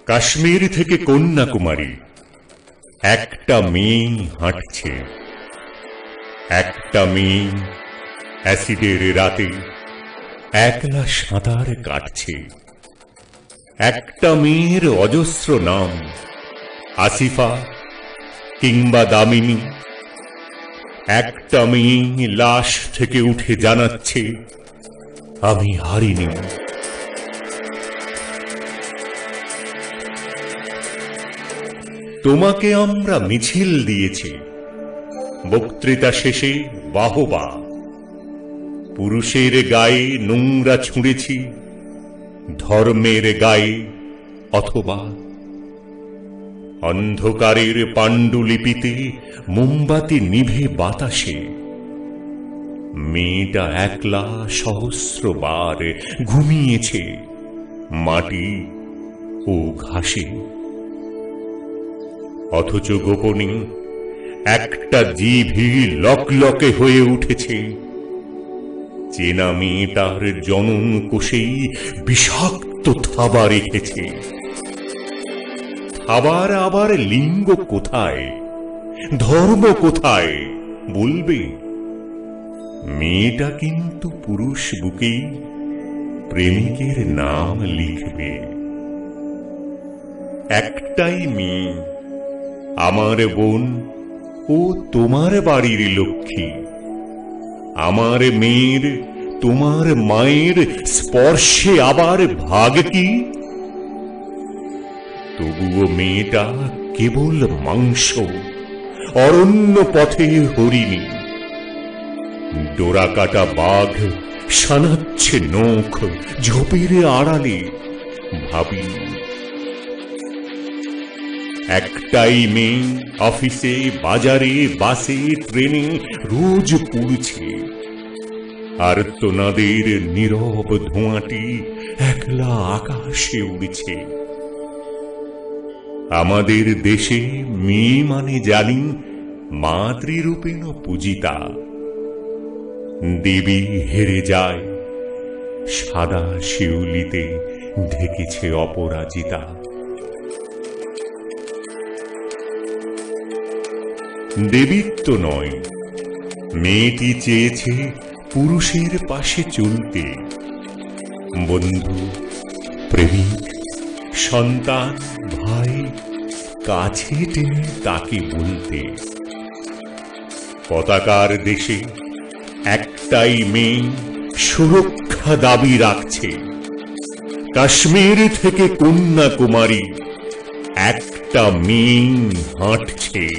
কাশ্মীর থেকে কন্যাকুমারী একটা মেয়ে হাঁটছে। একটা মেয়ে অ্যাসিডের রাতে একলা সাঁতার কাটছে। একটা মেয়ের অজস্র নাম, আসিফা কিংবা দামিনী। একটা মেয়ে লাশ থেকে উঠে জানাচ্ছে, আমি হারিনি। তোমাকে আমরা মিছিল দিয়েছি, বক্তৃতা শেষে বাহবা। পুরুষের গায়ে নোংরা ছুঁড়েছি, ধর্মের গায়ে অথবা। অন্ধকারের পাণ্ডুলিপিতে মোমবাতি নিভে বাতাসে মেয়েটা একলা সহস্রবার ঘুমিয়েছে মাটি ও ঘাসে। অথচ গোপনে একটা জিভি লকলকে হয়ে উঠেছে। চেনা মেয়েটার জনন কোষেই বিষাক্ত থাবা রেখেছে। থাবার আবার লিঙ্গ কোথায়, ধর্ম কোথায় বলবে? মেয়েটা কিন্তু পুরুষ বুকেই প্রেমিকের নাম লিখবে। একটাই মেয়ে, আমার বোন ও তোমার বাড়ির লক্ষ্মী। আমার মেয়ের তোমার মায়ের স্পর্শে আবার ভাগ কি? তবুও মেয়েটা কেবল মাংস, অরণ্য পথে হরিণী। ডোরা কাটা বাঘ সানাচ্ছে নখ ঝোপের আড়ালে, ভাবি। একটাই মেয়ে অফিসে, বাজারে, বাসে, ট্রেনে রোজ পুড়ছে। আর তোনাদের নীরব ধোঁয়াটি একলা আকাশে উড়ছে। আমাদের দেশে মেয়ে মানে জানি মাতৃরূপেণ পূজিতা। দেবী হেরে যায়, সাদা শিউলিতে ঢেকেছে অপরাজিতা। দেবীত্ব নয়, মেয়েটি চেয়েছে পুরুষের পাশে চলতে। বন্ধু, প্রেমিক, সন্তান, ভাই কাছে টেনে তাকে বলতে। পতাকার দেশে একটাই মেয়ে সুরক্ষা দাবি রাখছে। কাশ্মীর থেকে কন্যাকুমারী একটা মেয়ে হাঁটছে।